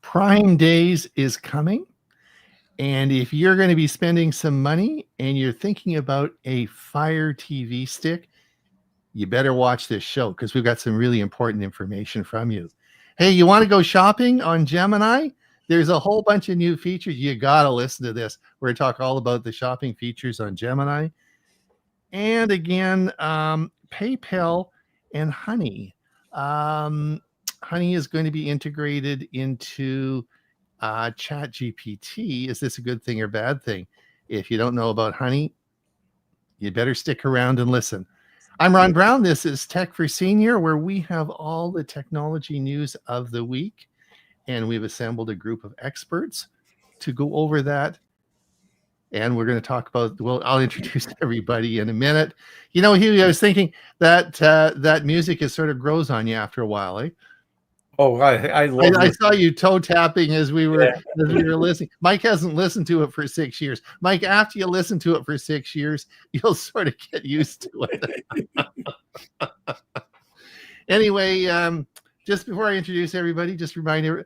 Prime Days is coming. And if you're going to be spending some money and you're thinking about a Fire TV stick, you better watch this show because we've got some really important information from you. Hey, you want to go shopping on Gemini? There's a whole bunch of new features. You got to listen to this. We're going to talk all about the shopping features on Gemini. And again, PayPal and Honey. Honey is going to be integrated into ChatGPT. Is this a good thing or bad thing? If you don't know about Honey, you better stick around and listen. I'm Ron Brown. This is Tech for Senior, where we have all the technology news of the week, and we've assembled a group of experts to go over that. And we're going to talk about, well, I'll introduce everybody in a minute. You know, Hugh, I was thinking that that music is sort of grows on you after a while, eh? Oh, I love it. I saw you toe tapping as we were listening. Mike hasn't listened to it for 6 years. Mike, after you listen to it for 6 years, you'll sort of get used to it. Anyway, just before I introduce everybody, just remind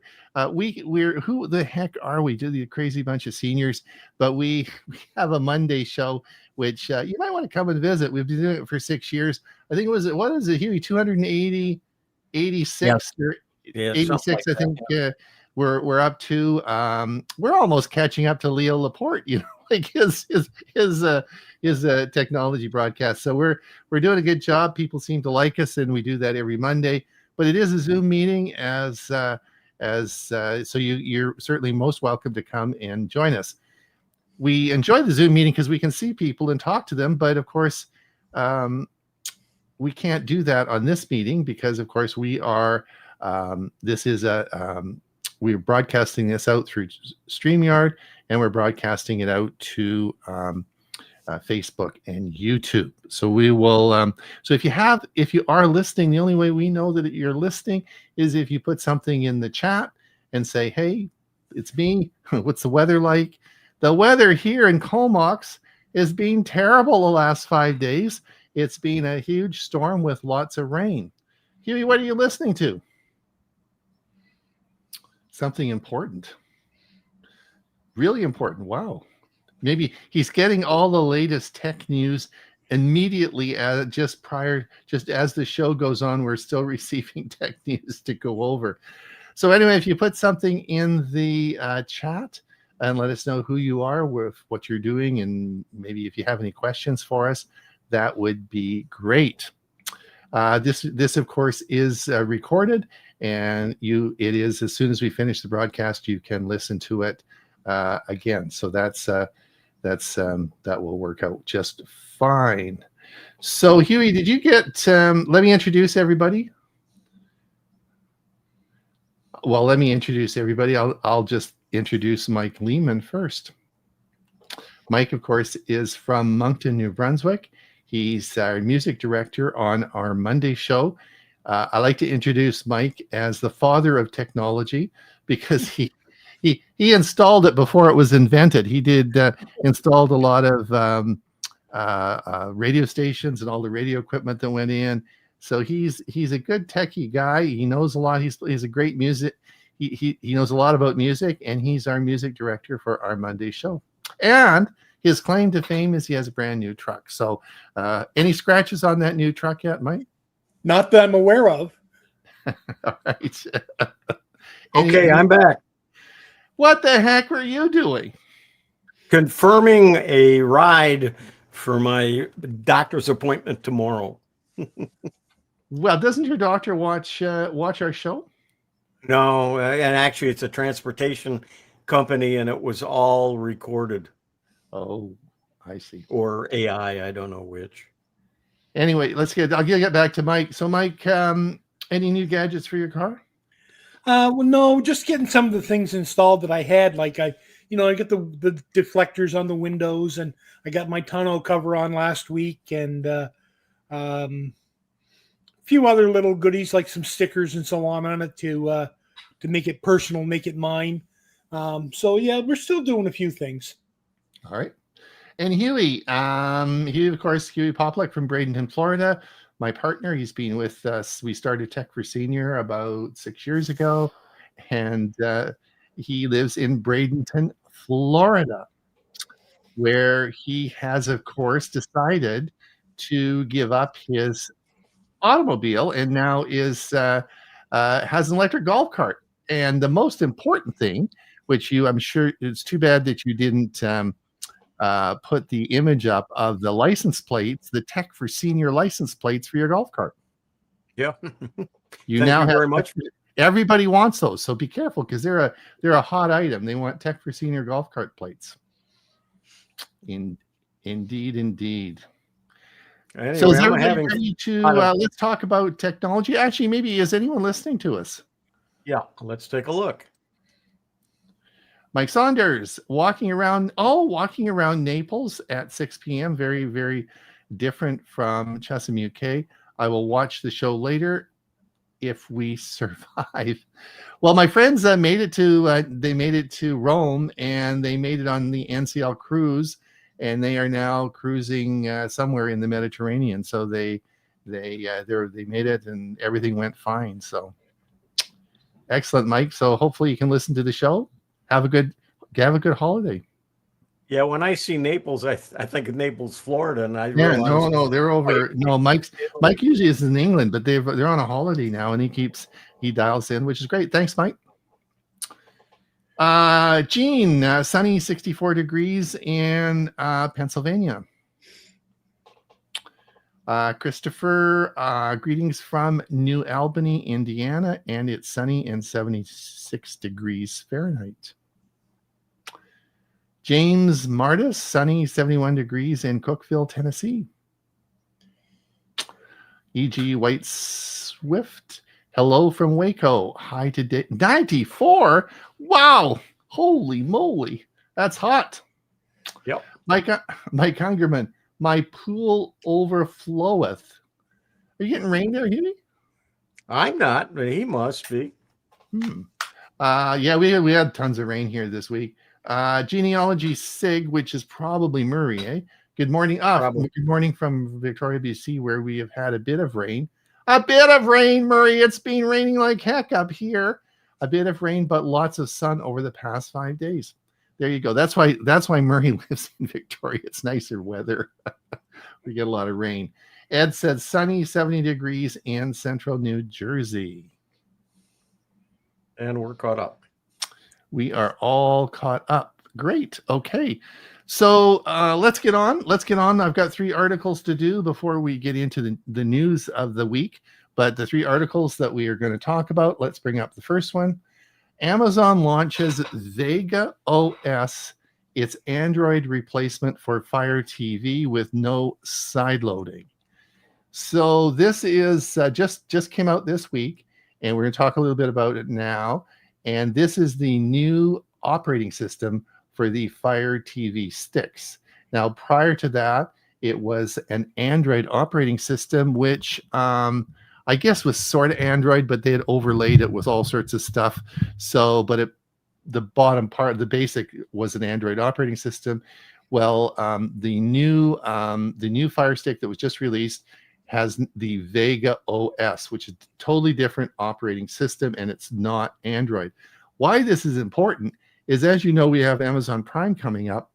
we're who the heck are we? The crazy bunch of seniors, but we have a Monday show, which you might want to come and visit. We've been doing it for 6 years. I think what is it, Huey? 280, 86 or 86, like I think. We're up to. We're almost catching up to Leo Laporte. You know, like his technology broadcast. So we're doing a good job. People seem to like us, and we do that every Monday. But it is a Zoom meeting, so you're certainly most welcome to come and join us. We enjoy the Zoom meeting because we can see people and talk to them. But of course, we can't do that on this meeting because, of course, we are. We're broadcasting this out through StreamYard, and we're broadcasting it out to Facebook and YouTube. So we will. So if you are listening, the only way we know that you're listening is if you put something in the chat and say, "Hey, it's me. What's the weather like?" The weather here in Comox is being terrible the last 5 days. It's been a huge storm with lots of rain. Huey, what are you listening to? Something important. Really important. Wow. Maybe he's getting all the latest tech news immediately just as the show goes on. We're still receiving tech news to go over. So anyway, if you put something in the chat and let us know who you are, with what you're doing, and maybe if you have any questions for us, that would be great. This of course is recorded, and it is, as soon as we finish the broadcast, you can listen to it again. So that will work out just fine. So Huey, did you get? Let me introduce everybody. Well, let me introduce everybody. I'll just introduce Mike Lehman first. Mike, of course, is from Moncton, New Brunswick. He's our music director on our Monday show. I like to introduce Mike as the father of technology because he installed it before it was invented. He did installed a lot of radio stations and all the radio equipment that went in. So he's a good techie guy. He knows a lot. He's a great music. He knows a lot about music, and he's our music director for our Monday show. And his claim to fame is he has a brand new truck. So any scratches on that new truck yet, Mike? Not that I'm aware of. All right. Okay, I'm back. What the heck were you doing? Confirming a ride for my doctor's appointment tomorrow. Well, doesn't your doctor watch our show? No, and actually it's a transportation company, and it was all recorded. Oh, I see. Or AI, I don't know which. Anyway, I'll get back to Mike. So Mike, any new gadgets for your car? Well, no, just getting some of the things installed that I had. Like I got the deflectors on the windows, and I got my tonneau cover on last week, and a few other little goodies like some stickers and so on it to make it personal, make it mine. So yeah, we're still doing a few things. All right. And Huey, of course, Huey Poplick from Bradenton, Florida. My partner, he's been with us. We started Tech for Senior about 6 years ago, and he lives in Bradenton, Florida, where he has, of course, decided to give up his automobile and now has an electric golf cart. And the most important thing, which I'm sure it's too bad that you didn't put the image up of the license plates, the Tech for Senior license plates for your golf cart. Yeah. You Thank now you have very much. Everybody wants those, so be careful because they're a hot item. They want Tech for Senior golf cart plates. Indeed. Anyway, So is I'm everybody having ready to fun. let's talk about technology? Actually, maybe is anyone listening to us? Yeah, let's take a look. Mike Saunders walking around Naples at 6 p.m. Very, very different from Chesapeake Bay. I will watch the show later if we survive. Well, my friends made it to Rome, and they made it on the NCL cruise, and they are now cruising somewhere in the Mediterranean. So they made it, and everything went fine. So excellent, Mike. So hopefully you can listen to the show. Have a good holiday. Yeah, when I see Naples, I think of Naples, Florida, and I Yeah, realize no, they're over. No, Mike usually is in England, but they're on a holiday now, and he dials in, which is great. Thanks, Mike. Gene, sunny 64 degrees in Pennsylvania. Christopher, greetings from New Albany, Indiana, and it's sunny and 76 degrees Fahrenheit. James Martis, sunny 71 degrees in Cookeville, Tennessee. E.G. White Swift, hello from Waco. High today, 94. Wow, holy moly, that's hot. Yep. Mike Hungerman, my pool overfloweth. Are you getting rain there, Huey? I'm not, but he must be. Yeah, we had tons of rain here this week. Genealogy Sig, which is probably Murray, eh? Good morning. Good morning from Victoria, BC, where we have had a bit of rain. A bit of rain, Murray. It's been raining like heck up here. A bit of rain, but lots of sun over the past 5 days. There you go. That's why Murray lives in Victoria. It's nicer weather. We get a lot of rain. Ed said sunny, 70 degrees in central New Jersey. And we're caught up. We are all caught up. Great. Okay. So let's get on. I've got 3 articles to do before we get into the news of the week. But the 3 articles that we are going to talk about, let's bring up the first one. Amazon launches Vega OS, its Android replacement for Fire TV with no side loading. So this is just came out this week, and we're going to talk a little bit about it now. And this is the new operating system for the Fire TV sticks. Now, prior to that, it was an Android operating system, which I guess was sort of Android, but they had overlaid it with all sorts of stuff. So, but the bottom part, the basic, was an Android operating system. Well, the new Fire Stick that was just released has the Vega OS, which is a totally different operating system, and it's not Android. Why this is important is, as you know, we have Amazon Prime coming up,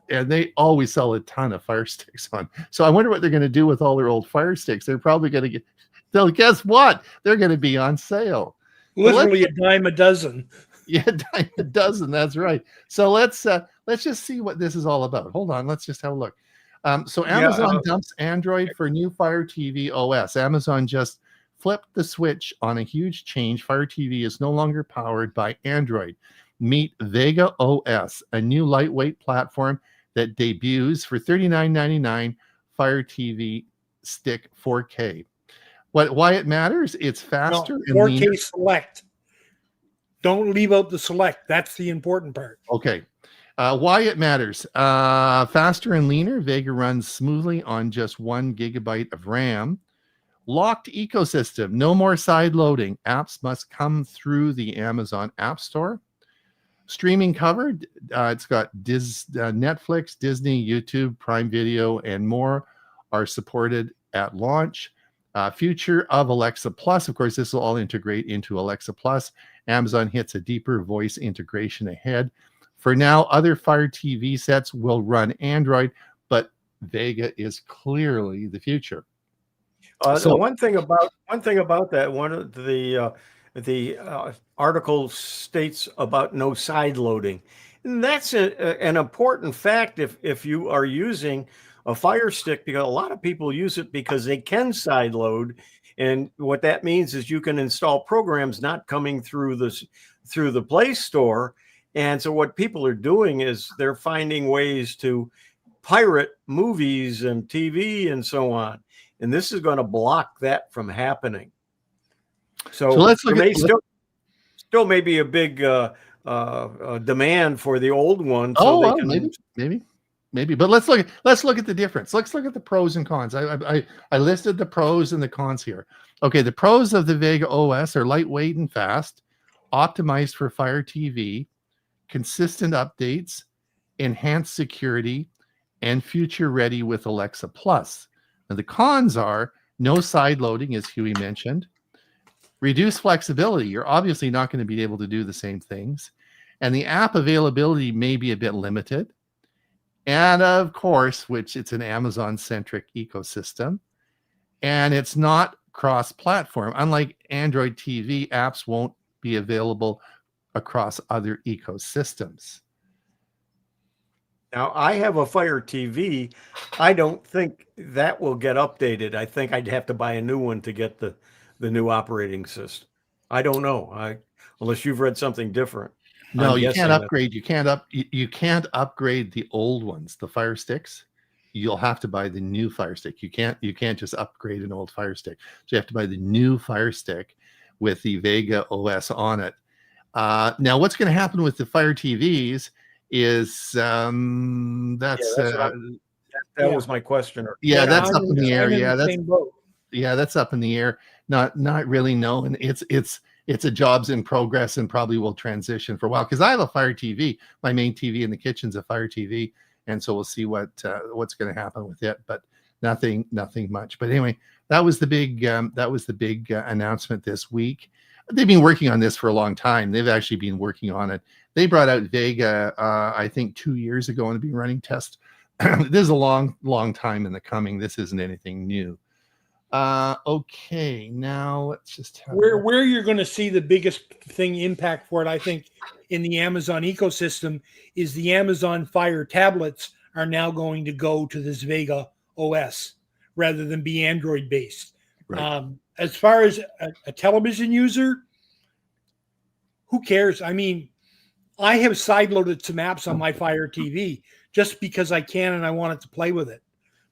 and they always sell a ton of Fire Sticks on. So I wonder what they're going to do with all their old Fire Sticks. They're probably going to guess what? They're going to be on sale. Literally a dime a dozen. Yeah, dime a dozen. That's right. So let's just see what this is all about. Hold on. Let's just have a look. So Amazon dumps Android for new Fire TV OS. Amazon just flipped the switch on a huge change. Fire TV is no longer powered by Android. Meet Vega OS, a new lightweight platform that debuts for $39.99 Fire TV Stick 4K. Why it matters? It's faster and 4K leaner. Select. Don't leave out the Select. That's the important part. Okay. Why it matters. Faster and leaner. Vega runs smoothly on just 1 gigabyte of RAM. Locked ecosystem. No more side loading. Apps must come through the Amazon App Store. Streaming covered. It's got Netflix, Disney, YouTube, Prime Video, and more are supported at launch. Future of Alexa Plus. Of course, this will all integrate into Alexa Plus. Amazon hits a deeper voice integration ahead. For now, other Fire TV sets will run Android, but Vega is clearly the future. So one thing about that, one of the article states about no side loading. And that's an important fact if you are using a Fire Stick, because a lot of people use it because they can side load, and what that means is you can install programs not coming through the Play Store. And so what people are doing is they're finding ways to pirate movies and TV and so on, and this is going to block that from happening. So let's look there at still may be a big demand for the old one. So they can, maybe. But let's look at the difference. Let's look at the pros and cons. I listed the pros and the cons here. Okay, the pros of the Vega OS are lightweight and fast, optimized for Fire TV, consistent updates, enhanced security, and future ready with Alexa Plus. Now the cons are no side loading, as Huey mentioned, reduced flexibility. You're obviously not going to be able to do the same things, and the app availability may be a bit limited. And of course, which it's an Amazon-centric ecosystem, and it's not cross-platform. Unlike Android TV, apps won't be available across other ecosystems. Now, I have a Fire TV. I don't think that will get updated. I think I'd have to buy a new one to get the new operating system. I don't know. Unless you've read something different. No, you can't upgrade. You can't upgrade the old ones, the Fire Sticks. You'll have to buy the new Fire Stick. You can't just upgrade an old Fire Stick. So you have to buy the new Fire Stick with the Vega OS on it. Now, what's going to happen with the Fire TVs is that was my question. Yeah, that's up in the air. Yeah, that's up in the air. Not really known. It's a jobs in progress and probably will transition for a while, because I have a Fire TV. My main TV in the kitchen's a Fire TV, and so we'll see what's going to happen with it. But nothing much. But anyway, that was the big announcement this week. They've been working on this for a long time. They've actually been working on it. They brought out Vega, I think 2 years ago, and have been running tests. This is a long time in the coming. This isn't anything new. Okay, now let's just have where you're going to see the biggest thing impact for it, I think, in the Amazon ecosystem is the Amazon Fire tablets are now going to go to this Vega OS rather than be Android based. Right. As far as a television user, who cares? I mean, I have sideloaded some apps on my Fire TV just because I can and I wanted to play with it.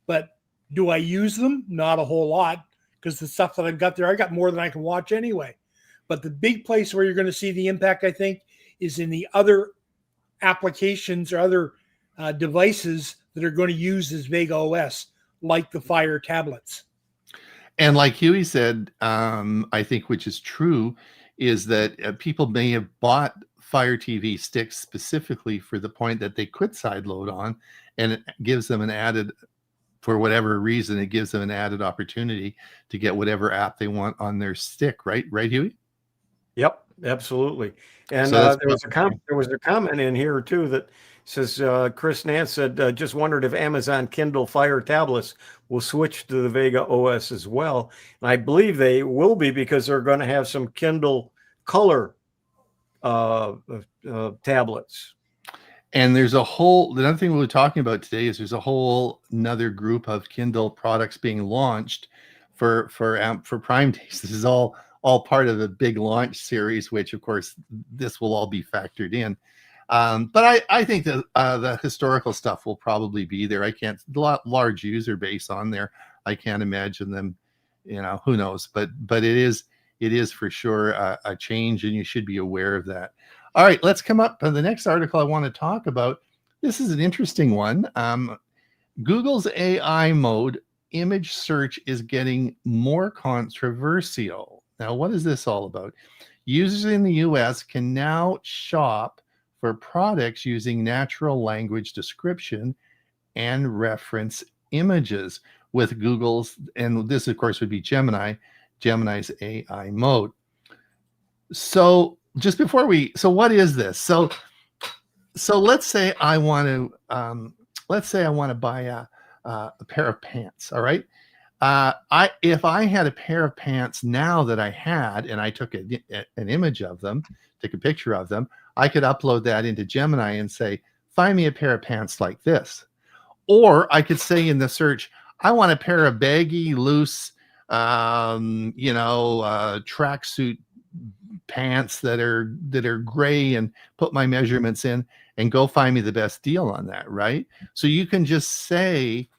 But do I use them? Not a whole lot, because the stuff that I've got there, I got more than I can watch anyway. But the big place where you're going to see the impact, I think, is in the other applications or other devices that are going to use this Vega OS, like the Fire tablets. And like Huey said, I think, which is true, is that people may have bought Fire TV sticks specifically for the point that they could sideload on, and it gives them an added, for whatever reason, it gives them an added opportunity to get whatever app they want on their stick. Right, Huey? Yep, absolutely. And So there was a comment in here too that says, Chris Nance said, just wondered if Amazon Kindle Fire tablets will switch to the Vega OS as well. And I believe they will be, because they're going to have some Kindle Color tablets. And there's another thing we were talking about today is there's a whole another group of Kindle products being launched for Prime Days. This is all part of the big launch series, which of course this will all be factored in. But I think that the historical stuff will probably be there. Large user base on there. I can't imagine them, who knows, but it is for sure a change, and you should be aware of that. All right, let's come up to the next article I want to talk about. This is an interesting one. Google's AI mode image search is getting more controversial. Now, what is this all about? Users in the US can now shop for products using natural language description and reference images with Google's, and this of course would be Gemini's AI mode. So just before so what is this? So let's say I want to buy a pair of pants. All right. If I had a pair of pants now that I had, and I took an image of them, took a picture of them, I could upload that into Gemini and say, find me a pair of pants like this. Or I could say in the search, I want a pair of baggy, loose, tracksuit pants that are gray, and put my measurements in and go find me the best deal on that, right? So you can just say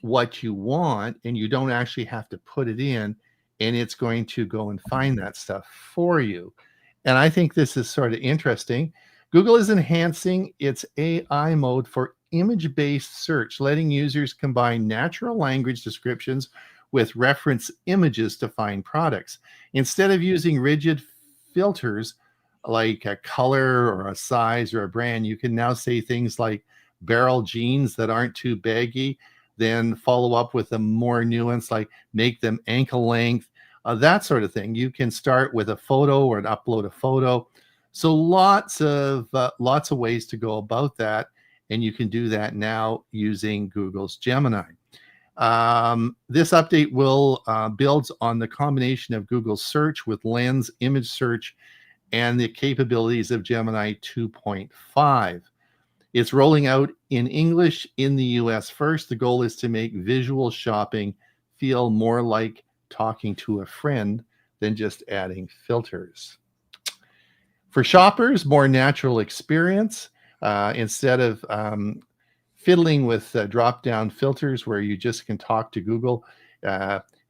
what you want and you don't actually have to put it in, and it's going to go and find that stuff for you. And I think this is sort of interesting. Google is enhancing its AI mode for image-based search, letting users combine natural language descriptions with reference images to find products. Instead of using rigid filters like a color or a size or a brand, you can now say things like barrel jeans that aren't too baggy, then follow up with a more nuanced, like make them ankle length, that sort of thing. You can start with a photo or upload a photo. So lots of ways to go about that, and you can do that now using Google's Gemini. This update will builds on the combination of Google Search with Lens image search and the capabilities of Gemini 2.5. It's rolling out in English in the US first. The goal is to make visual shopping feel more like talking to a friend than just adding filters. For shoppers, more natural experience. Instead of fiddling with drop-down filters where you just can talk to Google,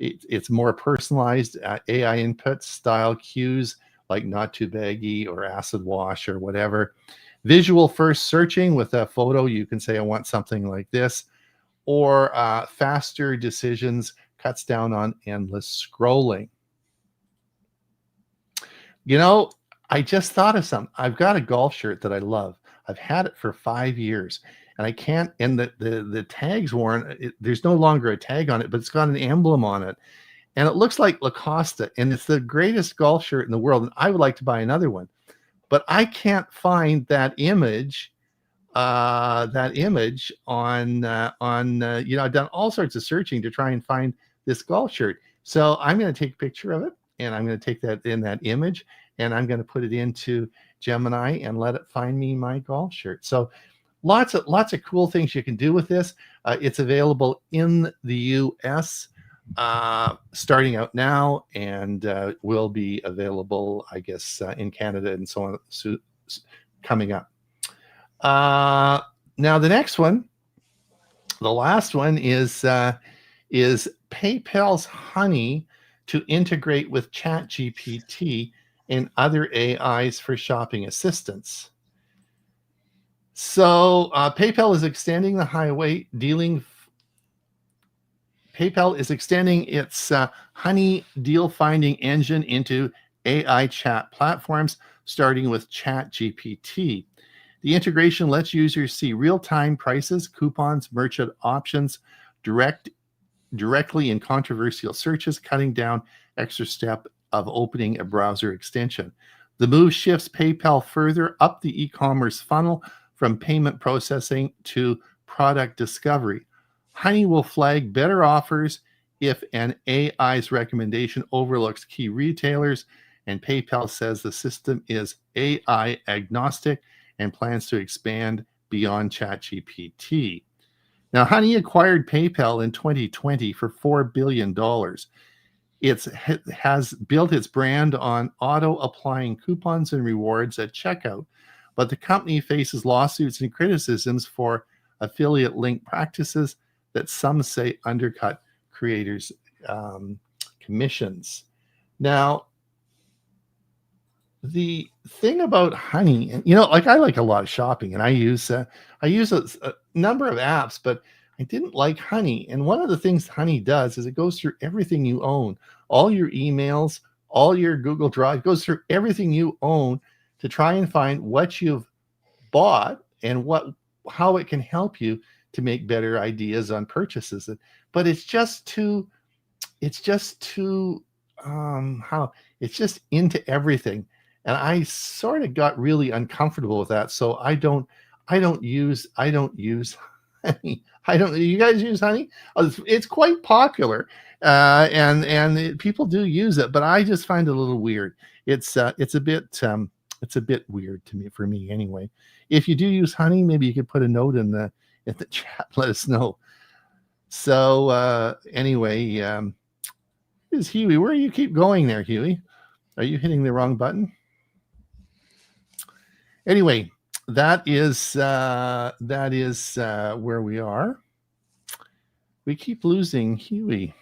it's more personalized AI inputs, style cues like not too baggy or acid wash or whatever. Visual first searching with a photo, you can say, I want something like this. Or faster decisions, cuts down on endless scrolling. You know, I just thought of something. I've got a golf shirt that I love. I've had it for 5 years, and I can't, and the tag's worn. There's no longer a tag on it, but it's got an emblem on it. And it looks like Lacoste, and it's the greatest golf shirt in the world. And I would like to buy another one, but I can't find that image. On I've done all sorts of searching to try and find this golf shirt. So I'm going to take a picture of it, and I'm going to take that image, and I'm going to put it into Gemini and let it find me my golf shirt. So lots of cool things you can do with this. It's available in the US. Starting out now, and will be available, I guess, in Canada and so on coming up. Now the next one, the last one is PayPal's Honey to integrate with ChatGPT and other AIs for shopping assistance. So PayPal is extending the highway dealing. PayPal is extending its Honey deal finding engine into AI chat platforms, starting with ChatGPT. The integration lets users see real-time prices, coupons, merchant options directly in controversial searches, cutting down extra step of opening a browser extension. The move shifts PayPal further up the e-commerce funnel from payment processing to product discovery. Honey will flag better offers if an AI's recommendation overlooks key retailers, and PayPal says the system is AI agnostic and plans to expand beyond ChatGPT. Now, Honey acquired PayPal in 2020 for $4 billion. It has built its brand on auto-applying coupons and rewards at checkout, but the company faces lawsuits and criticisms for affiliate link practices that some say undercut creators' commissions. Now, the thing about Honey, and I like a lot of shopping, and I use a number of apps, but I didn't like Honey. And one of the things Honey does is it goes through everything you own, all your emails, all your Google Drive, goes through everything you own to try and find what you've bought and how it can help you to make better ideas on purchases. But it's just too how it's just into everything. And I sort of got really uncomfortable with that. So I don't use honey. You guys use honey? It's quite popular. People do use it, but I just find it a little weird. It's a bit weird for me anyway. If you do use honey, maybe you could put a note in the chat, let us know. So anyway, is Huey, where you keep going there, Huey? Are you hitting the wrong button? Anyway, that is where we are. We keep losing Huey.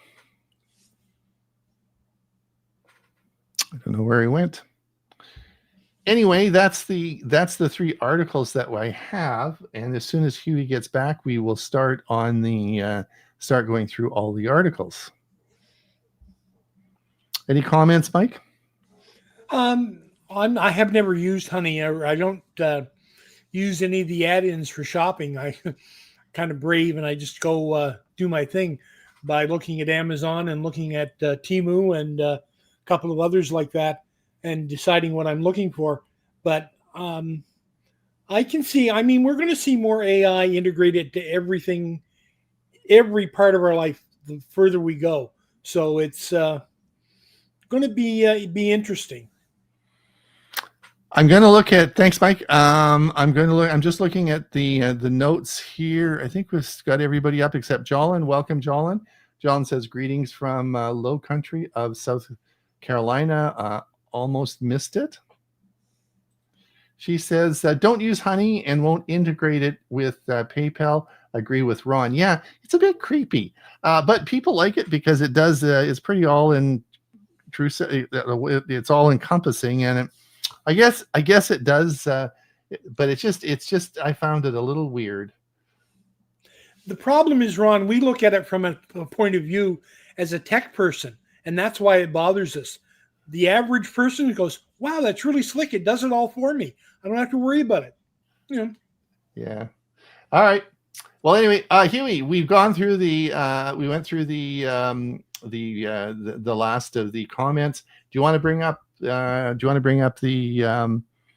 I don't know where he went. Anyway, that's the 3 articles that I have, and as soon as Huey gets back, we will start on the start going through all the articles. Any comments, Mike? I have never used honey. I don't use any of the add-ins for shopping. I kind of brave, and I just go do my thing by looking at Amazon and looking at Temu and a couple of others like that, and deciding what I'm looking for. But I can see, I mean, we're going to see more AI integrated to everything, every part of our life, the further we go. So it's going to be interesting. I'm going to look at, thanks, Mike. I'm just looking at the notes here. I think we've got everybody up except Jolyn. Welcome, Jolyn. Jolyn says, greetings from low country of South Carolina. Almost missed it. She says, don't use honey and won't integrate it with PayPal. Agree with Ron. Yeah, it's a bit creepy, but people like it because it does. It's pretty all in true. It's all encompassing, and I guess it does. But it's just. I found it a little weird. The problem is, Ron, we look at it from a point of view as a tech person, and that's why it bothers us. The average person goes, wow, that's really slick. It does it all for me. I don't have to worry about it. You know. Yeah. All right. Well, anyway, Huey, we've gone through we went through the last of the comments. Do you want to bring up the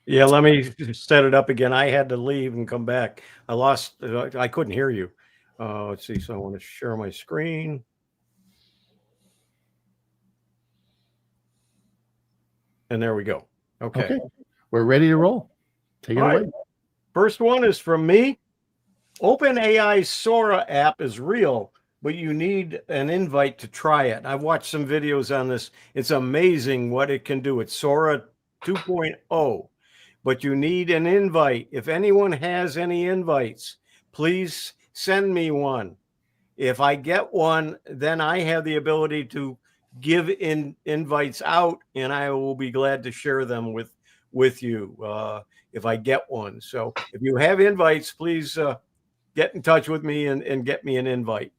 Yeah, let me set it up again. I had to leave and come back. I couldn't hear you. Let's see. So I want to share my screen. And there we go. Okay. We're ready to roll. Take it away. First one is from me. OpenAI's Sora app is real, but you need an invite to try it. I've watched some videos on this. It's amazing what it can do. It's Sora 2.0, but you need an invite. If anyone has any invites, please send me one. If I get one, then I have the ability to give invites out, and I will be glad to share them with you if I get one. So if you have invites, please get in touch with me and get me an invite.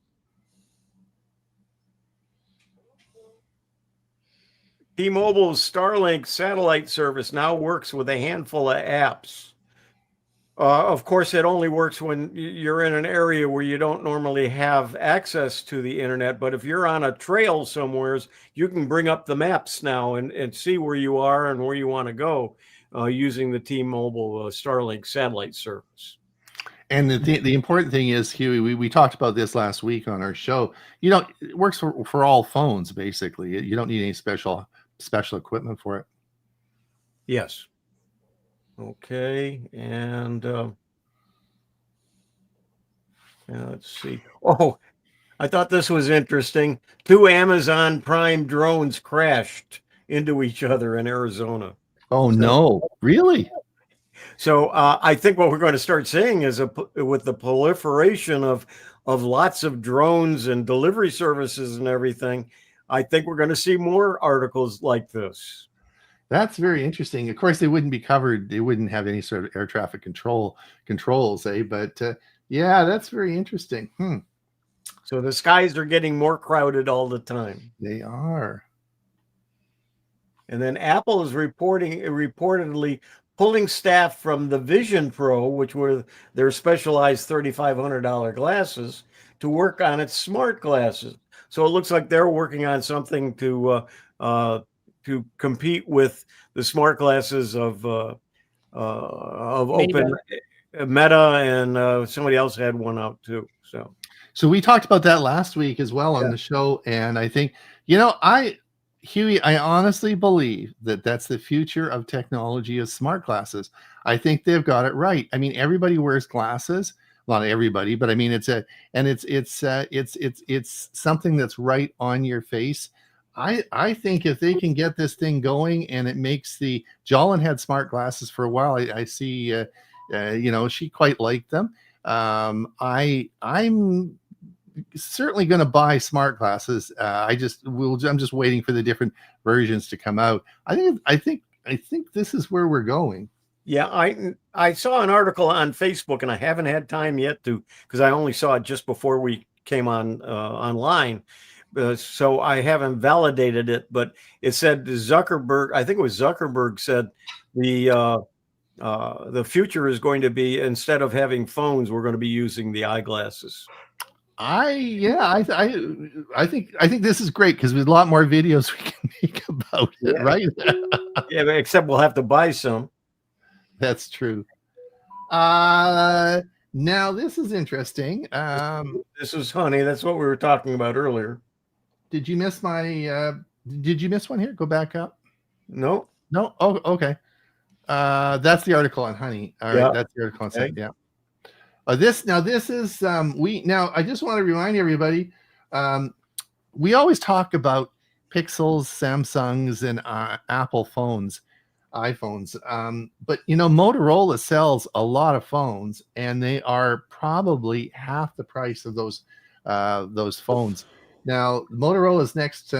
T-Mobile's Starlink satellite service now works with a handful of apps. Of course, it only works when you're in an area where you don't normally have access to the internet. But if you're on a trail somewhere, you can bring up the maps now and see where you are and where you want to go using the T-Mobile Starlink satellite service. And the important thing is, Huey, we talked about this last week on our show. It works for all phones, basically. You don't need any special equipment for it. Yes. Okay, and let's see. Oh, I thought this was interesting. 2 Amazon Prime drones crashed into each other in Arizona. Oh, no, really? So I think what we're going to start seeing is with the proliferation of lots of drones and delivery services and everything, I think we're going to see more articles like this. That's very interesting. Of course, they wouldn't be covered. They wouldn't have any sort of air traffic controls, eh? But yeah, that's very interesting. So the skies are getting more crowded all the time. They are. And then Apple is reportedly pulling staff from the Vision Pro, which were their specialized $3,500 glasses, to work on its smart glasses. So it looks like they're working on something to compete with the smart glasses of Open Meta, and somebody else had one out too. So we talked about that last week as well on the show, and I think Huey, I honestly believe that that's the future of technology is smart glasses. I think they've got it right. I mean, everybody wears glasses. Well, not everybody, but I mean, it's something that's right on your face. I think if they can get this thing going and it makes Jolin had smart glasses for a while. I see, she quite liked them. I'm certainly going to buy smart glasses. I'm just waiting for the different versions to come out. I think this is where we're going. Yeah, I saw an article on Facebook, and I haven't had time yet because I only saw it just before we came on online. So I haven't validated it, but it said Zuckerberg, I think it was Zuckerberg, said the future is going to be, instead of having phones, we're going to be using the eyeglasses. I think this is great because there's a lot more videos we can make about it, right? Yeah, except we'll have to buy some. That's true. Now this is interesting. This is honey. That's what we were talking about earlier. Did you miss did you miss one here? Go back up. No. Oh, okay. That's the article on honey. All right. That's the article on honey. Yeah. This is I just want to remind everybody, we always talk about Pixels, Samsungs, and Apple phones, iPhones. But Motorola sells a lot of phones, and they are probably half the price of those phones. Now, Motorola's next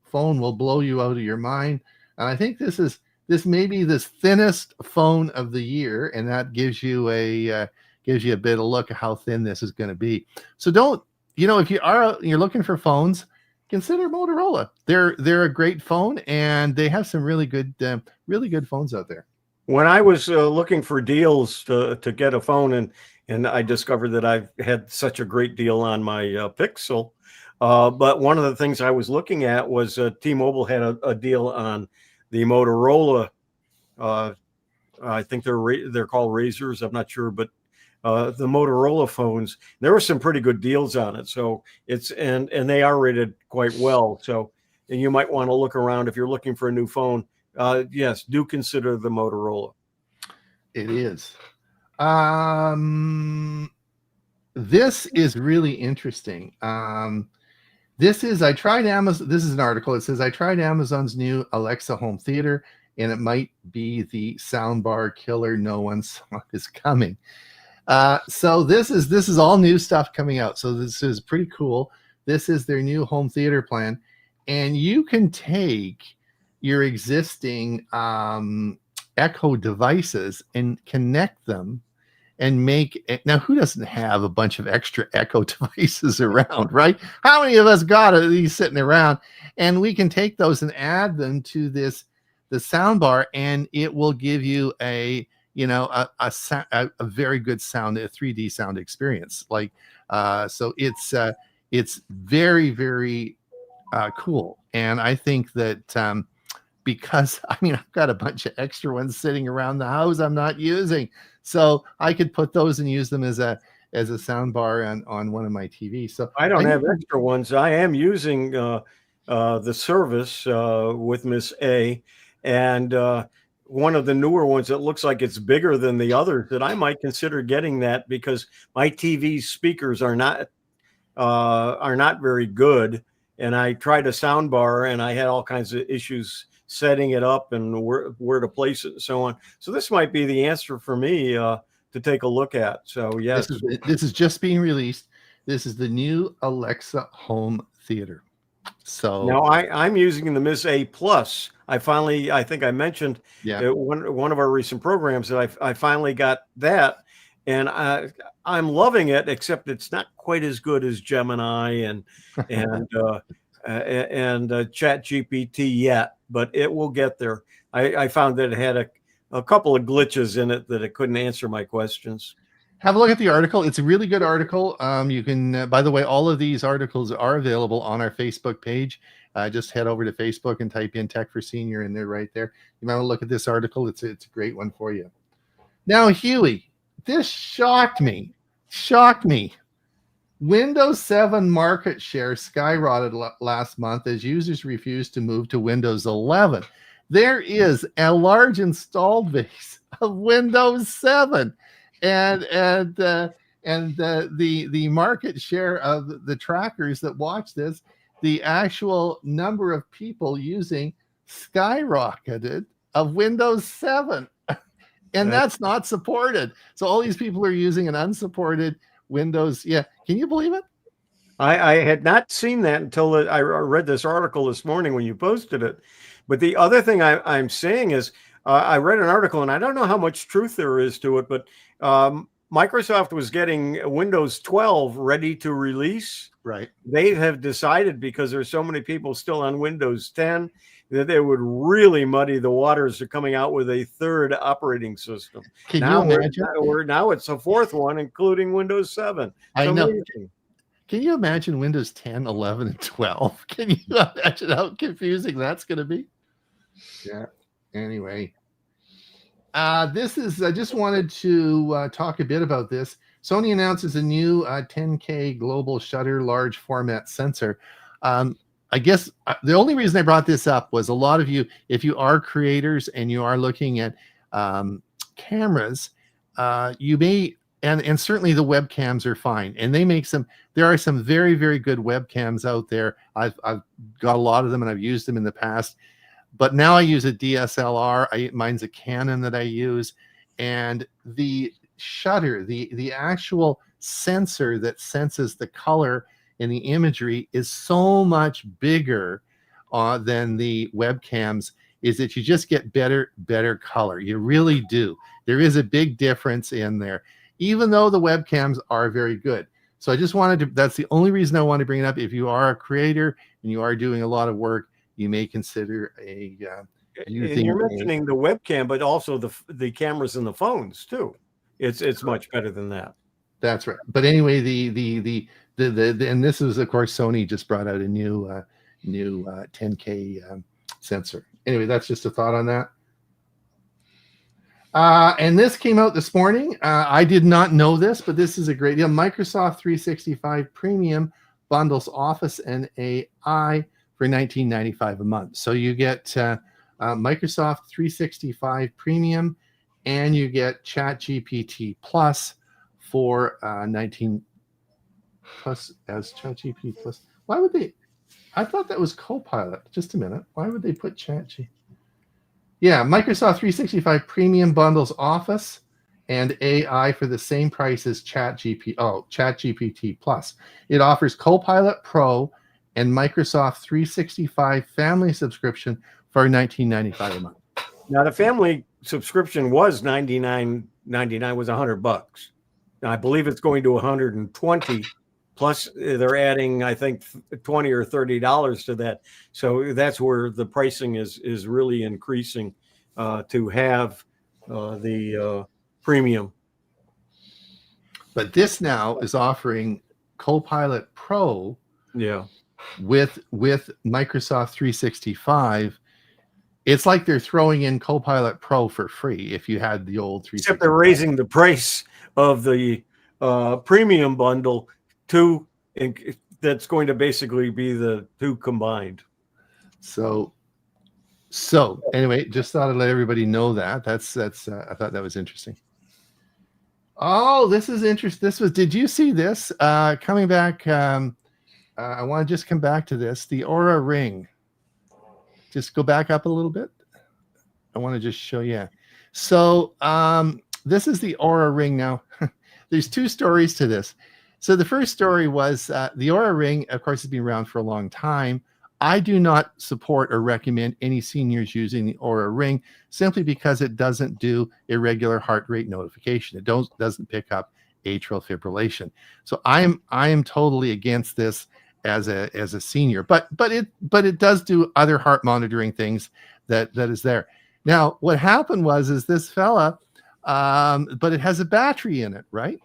phone will blow you out of your mind, and I think this may be the thinnest phone of the year, and that gives you a bit of look at how thin this is going to be. So don't, if you're looking for phones, consider Motorola. They're a great phone, and they have some really good phones out there. When I was looking for deals to get a phone, and I discovered that I've had such a great deal on my Pixel, but one of the things I was looking at was T-Mobile had a deal on the Motorola. I think they're called Razors. I'm not sure, but the Motorola phones, there were some pretty good deals on it. So and they are rated quite well. So, and you might want to look around if you're looking for a new phone. Yes, do consider the Motorola. It is. This is really interesting. I tried Amazon. This is an article. It says, I tried Amazon's new Alexa home theater, and it might be the soundbar killer no one saw is coming. So this is all new stuff coming out. So this is pretty cool. This is their new home theater plan, and you can take your existing Echo devices and connect them and now who doesn't have a bunch of extra Echo devices around, right? How many of us got these sitting around? And we can take those and add them to the soundbar, and it will give you a very good sound, a 3D sound experience. So it's very, very cool. And I think that because I've got a bunch of extra ones sitting around the house I'm not using, so I could put those and use them as a sound bar on one of my TVs. So I don't have extra ones. I am using the service with Miss A, and one of the newer ones that looks like it's bigger than the others, that I might consider getting that because my TV speakers are not very good, and I tried a sound bar and I had all kinds of issues setting it up and where to place it and so on. So this might be the answer for me to take a look at. So yes, this is just being released. This is the new Alexa home theater. So now I'm using the Miss A Plus. I think I mentioned one of our recent programs that I finally got that, and I'm loving it, except it's not quite as good as Gemini and ChatGPT yet, but it will get there. I found that it had a couple of glitches in it that it couldn't answer my questions. Have a look at the article. It's a really good article. You can, by the way, all of these articles are available on our Facebook page. Just head over to Facebook and type in Tech for Senior, and they're right there. You might want to look at this article. It's a great one for you. Now, Huey, this shocked me. Windows 7 market share skyrocketed last month as users refused to move to Windows 11. There is a large installed base of Windows 7, and the market share of the trackers that watch this, the actual number of people using skyrocketed of Windows 7, and that's not supported. So all these people are using an unsupported Windows. Yeah, can you believe it? I had not seen that until I read this article this morning when you posted it. But the other thing I'm saying is I read an article, and I don't know how much truth there is to it, but Microsoft was getting Windows 12 ready to release. Right. They have decided, because there's so many people still on Windows 10, that they would really muddy the waters of coming out with a third operating system. Can you imagine? Now it's a fourth one, including Windows 7. I know. Amazing. Can you imagine Windows 10, 11, and 12? Can you imagine how confusing that's going to be? Yeah. Anyway, I just wanted to talk a bit about this. Sony announces a new 10K global shutter large format sensor. I guess the only reason I brought this up was a lot of you, if you are creators and you are looking at cameras, you may, and certainly the webcams are fine, and there are some very, very good webcams out there. I've got a lot of them, and I've used them in the past, but now I use a DSLR. Mine's a Canon that I use, and the shutter, the actual sensor that senses the color in the imagery is so much bigger than the webcams, is that you just get better color. You really do. There is a big difference in there, even though the webcams are very good. So I just wanted to, that's the only reason I want to bring it up. If you are a creator and you are doing a lot of work, you may consider you're mentioning the webcam, but also the cameras in the phones too. It's much better than that. That's right. But anyway, and this is, of course, Sony just brought out a new 10K sensor. Anyway, that's just a thought on that. And this came out this morning. I did not know this, but this is a great deal. Microsoft 365 Premium bundles Office and AI for $19.95 a month. So you get Microsoft 365 Premium, and you get ChatGPT Plus for 19 plus as ChatGPT Plus. Why would they? I thought that was Copilot. Just a minute. Why would they put ChatGPT? Yeah, Microsoft 365 Premium bundles Office and AI for the same price as ChatGPT Plus. It offers Copilot Pro and Microsoft 365 Family subscription for $19.95 a month. Now the family subscription was $99.99, was $100. Now I believe it's going to $120. Plus, they're adding, I think, $20 or $30 to that. So that's where the pricing is really increasing to have the premium. But this now is offering Copilot Pro, with Microsoft 365. It's like they're throwing in Copilot Pro for free if you had the old 365. Except they're raising the price of the premium bundle to, that's going to basically be the two combined. So anyway, just thought I'd let everybody know that. That's I thought that was interesting. Oh, this is interesting. Did you see this? Coming back, I want to just come back to this. The Oura Ring. Just go back up a little bit. I want to just show you. So this is the Oura Ring now. There's two stories to this. So the first story was the Oura Ring, of course, has been around for a long time. I do not support or recommend any seniors using the Oura Ring simply because it doesn't do irregular heart rate notification. It doesn't pick up atrial fibrillation. So I am totally against this as a senior. But it does do other heart monitoring things that is there. Now, what happened is this fella, but it has a battery in it, right?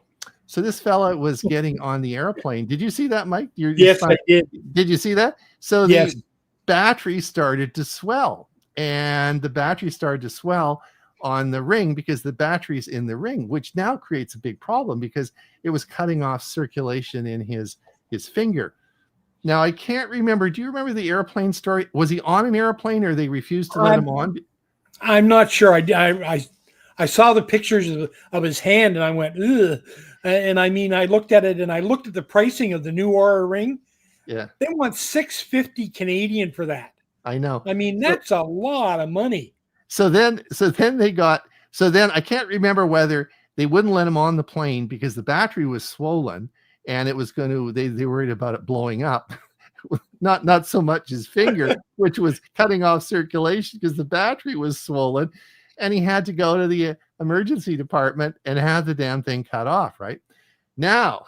So this fella was getting on the airplane. Did you see that, Mike? Yes, I did. Did you see that? So Yes. the battery started to swell, and the battery started to swell on the ring because the battery's in the ring, which now creates a big problem because it was cutting off circulation in his finger. Now, I can't remember. Do you remember the airplane story? Was he on an airplane or they refused to let him on? I'm not sure. I saw the pictures of his hand and I went, ugh. And I mean, I looked at it and I looked at the pricing of the new Aura ring. Yeah. They want $650 Canadian for that. I know. I mean, that's a lot of money. So then I can't remember whether they wouldn't let him on the plane because the battery was swollen and it was going to, they were worried about it blowing up. not so much his finger, which was cutting off circulation because the battery was swollen, and he had to go to the emergency department and have the damn thing cut off, right? Now,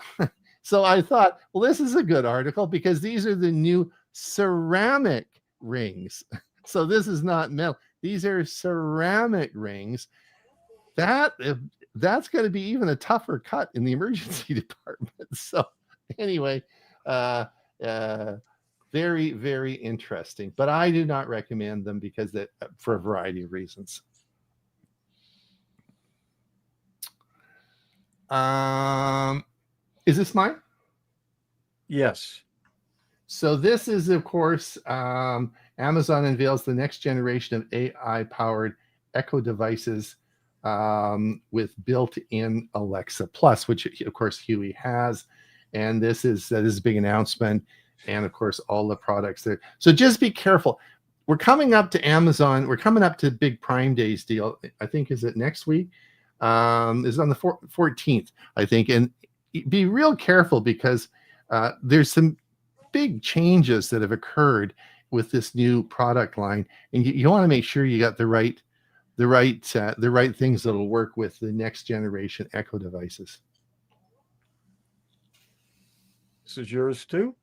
so I thought, well, this is a good article because these are the new ceramic rings. So this is not metal. These are ceramic rings. That's going to be even a tougher cut in the emergency department. So anyway, very, very interesting. But I do not recommend them because for a variety of reasons. Is this mine? Yes. So this is, of course, Amazon unveils the next generation of AI-powered Echo devices with built-in Alexa Plus, which of course Huey has. And this is a big announcement. And of course, all the products there. So just be careful. We're coming up to Amazon. We're coming up to big Prime Days deal. I think, is it next week? Is on the 14th, I think. And be real careful because there's some big changes that have occurred with this new product line, and you want to make sure you got the right things that'll work with the next generation Echo devices. This is yours too.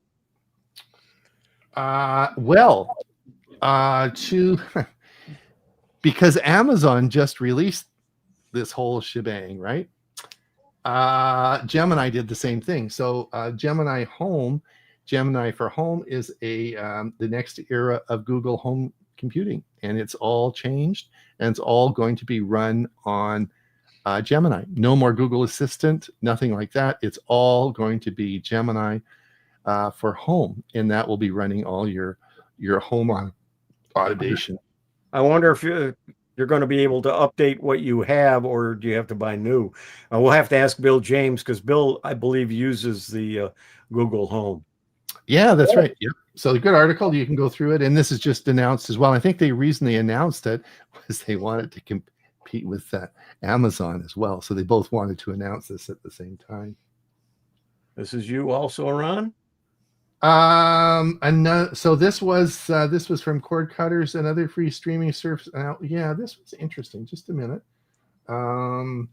Because Amazon just released this whole shebang, right? Gemini did the same thing. So Gemini for Home is the next era of Google Home computing, and it's all changed, and it's all going to be run on Gemini. No more Google Assistant, nothing like that. It's all going to be Gemini for Home, and that will be running all your home automation. I wonder if you're going to be able to update what you have, or do you have to buy new? We'll have to ask Bill James, because Bill, I believe, uses the Google Home. Yeah, that's right. Yep. So a good article. You can go through it, and this is just announced as well. I think the reason they announced it was they wanted to compete with Amazon as well. So they both wanted to announce this at the same time. This is you also, Ron? So this was from Cord Cutters and other free streaming service. Yeah, this was interesting. Just a minute.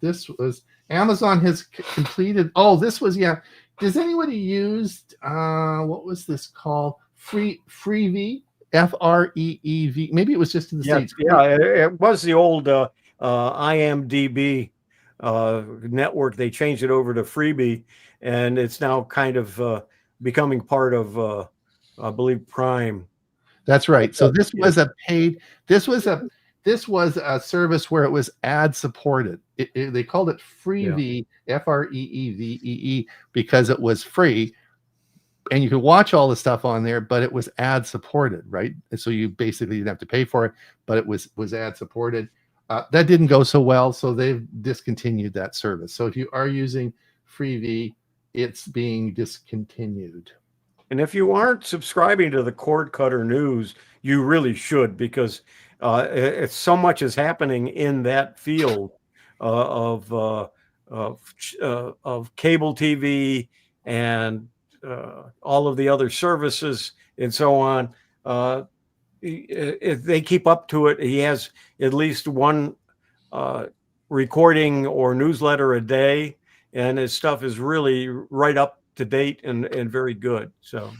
This was Amazon has completed. Oh, this was, yeah. Does anybody used what was this called? Freevee, FREEV. Maybe it was just in the States. Yeah, it was the old IMDb network. They changed it over to Freebie, and it's now kind of becoming part of I believe Prime. That's right. So this was a paid. This was a service where it was ad supported. They called it Freevee, FREEVEE, because it was free, and you could watch all the stuff on there, but it was ad supported, right? And so you basically didn't have to pay for it, but it was ad supported. That didn't go so well, so they've discontinued that service. So if you are using Freevee, it's being discontinued. And if you aren't subscribing to the Cord Cutter News, you really should, because it's so much is happening in that field of cable TV and all of the other services and so on. If they keep up to it, he has at least one recording or newsletter a day, and his stuff is really right up to date and very good. So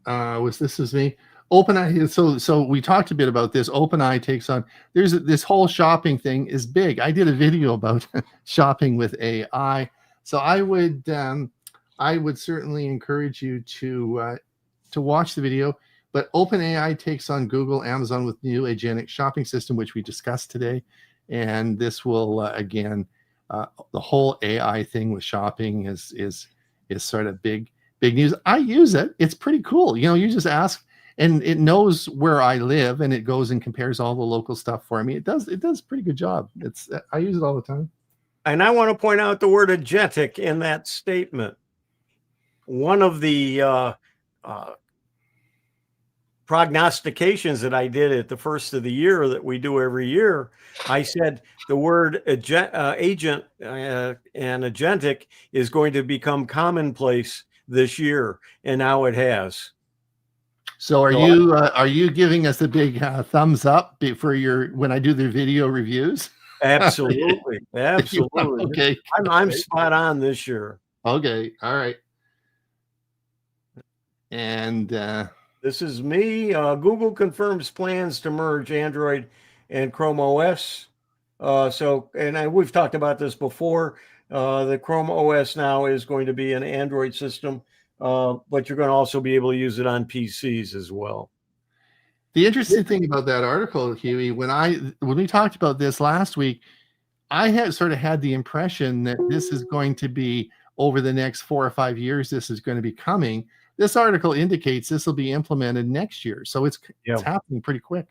was me. OpenEye. So we talked a bit about this. OpenEye takes on. This whole shopping thing is big. I did a video about shopping with AI. So I would certainly encourage you to watch the video. But OpenAI takes on Google, Amazon with new agentic shopping system, which we discussed today, and this will again, the whole AI thing with shopping is sort of big news. I use it; it's pretty cool. You just ask, and it knows where I live, and it goes and compares all the local stuff for me. It does a pretty good job. I use it all the time. And I want to point out the word agentic in that statement. One of the prognostications that I did at the first of the year that we do every year, I said the word agent and agentic is going to become commonplace this year, and now it has. So are you giving us a big thumbs up for when I do the video reviews? Absolutely, absolutely. Okay, I'm spot on this year. Okay, all right. And this is me. Google confirms plans to merge Android and Chrome OS. We've talked about this before. The Chrome OS now is going to be an Android system, but you're going to also be able to use it on PCs as well. The interesting thing about that article, Huey, when we talked about this last week, I had the impression that this is going to be over the next 4 or 5 years. This is going to be coming. This article indicates this will be implemented next year, so it's happening pretty quick.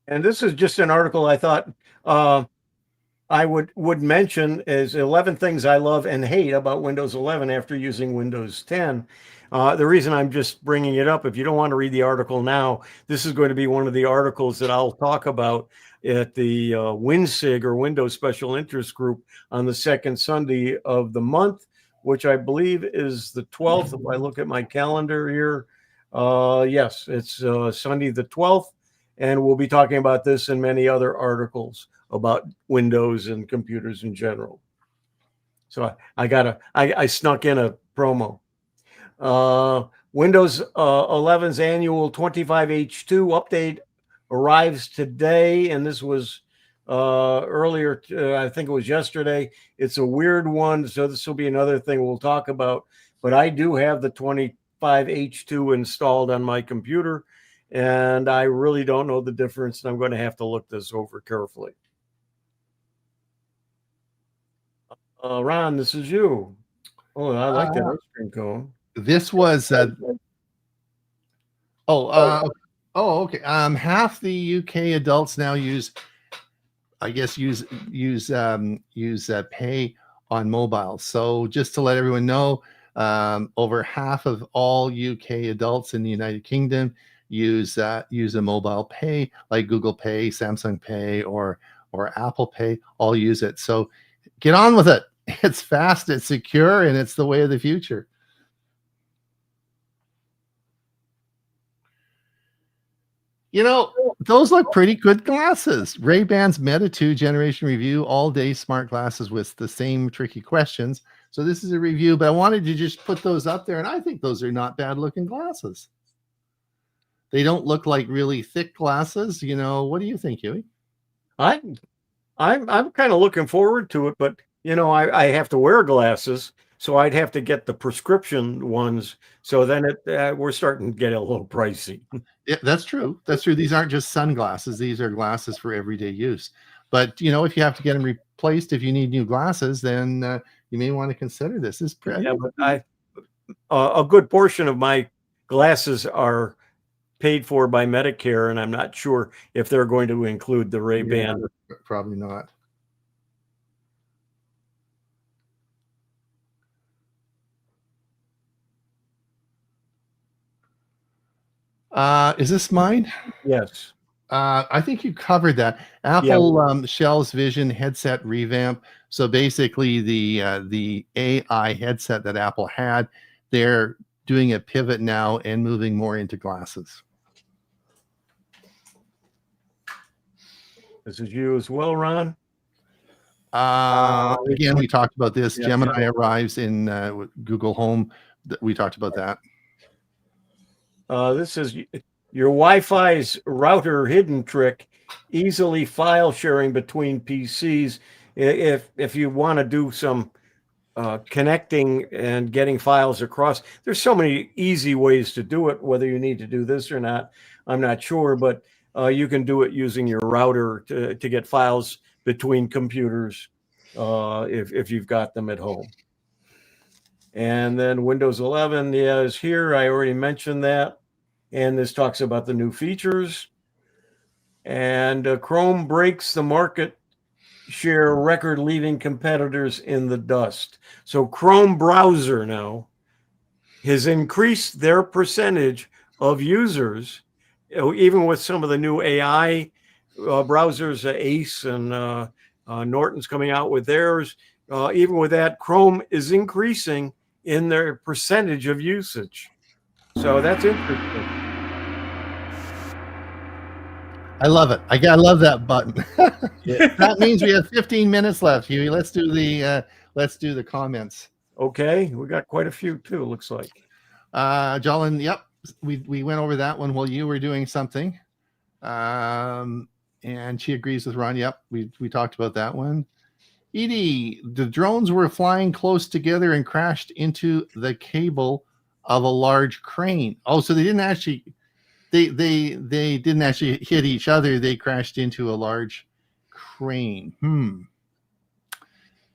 And this is just an article I thought I would mention as 11 things I love and hate about Windows 11 after using Windows 10. The reason I'm just bringing it up, if you don't want to read the article now, this is going to be one of the articles that I'll talk about at the WinSig or Windows Special Interest Group on the second Sunday of the month, which I believe is the 12th. If I look at my calendar here, yes, it's Sunday the 12th, and we'll be talking about this and many other articles about Windows and computers in general. So I snuck in a promo. Windows 11's annual 25H2 update arrives today, and this was earlier. I think it was yesterday. It's a weird one, so this will be another thing we'll talk about. But I do have the 25H2 installed on my computer, and I really don't know the difference, and I'm going to have to look this over carefully. Ron, this is you. Oh, I like that ice cream cone. This was okay. Half the UK adults now use pay on mobile. So just to let everyone know, over half of all UK adults in the United Kingdom use a mobile pay, like Google Pay, Samsung Pay, or Apple Pay. All use it. So get on with it. It's fast, it's secure, and it's the way of the future. Those look pretty good glasses. Ray-Ban's Meta 2 generation review, all-day smart glasses with the same tricky questions. So this is a review, but I wanted to just put those up there, and I think those are not bad-looking glasses. They don't look like really thick glasses. What do you think, Huey? I'm kind of looking forward to it, but I have to wear glasses, so I'd have to get the prescription ones. So then we're starting to get a little pricey. Yeah, that's true. That's true. These aren't just sunglasses. These are glasses for everyday use. But, if you have to get them replaced, if you need new glasses, then you may want to consider this. Yeah, but a good portion of my glasses are paid for by Medicare, and I'm not sure if they're going to include the Ray-Ban. Yeah, probably not. Is this mine? Yes. I think you covered that. Apple Shell's Vision headset revamp. So basically, the AI headset that Apple had, they're doing a pivot now and moving more into glasses. This is you as well, Ron. Again, we talked about this. Yeah. Gemini arrives in Google Home. We talked about that. This is your Wi-Fi's router hidden trick, easily file sharing between PCs. If you want to do some connecting and getting files across, there's so many easy ways to do it. Whether you need to do this or not, I'm not sure, but you can do it using your router to get files between computers if you've got them at home. And then Windows 11 is here. I already mentioned that. And this talks about the new features. And Chrome breaks the market share record, leaving competitors in the dust. So Chrome browser now has increased their percentage of users, even with some of the new AI browsers, Ace and Norton's coming out with theirs. Even with that, Chrome is increasing in their percentage of usage. So that's interesting. I love it. I love that button. Yeah. That means we have 15 minutes left, Huey. Let's do the comments. Okay, we got quite a few too. Looks like. Jolyn, yep, we went over that one while you were doing something, and she agrees with Ron. Yep, we talked about that one. Edie, the drones were flying close together and crashed into the cable of a large crane. Oh, so they didn't actually. They didn't actually hit each other. They crashed into a large crane.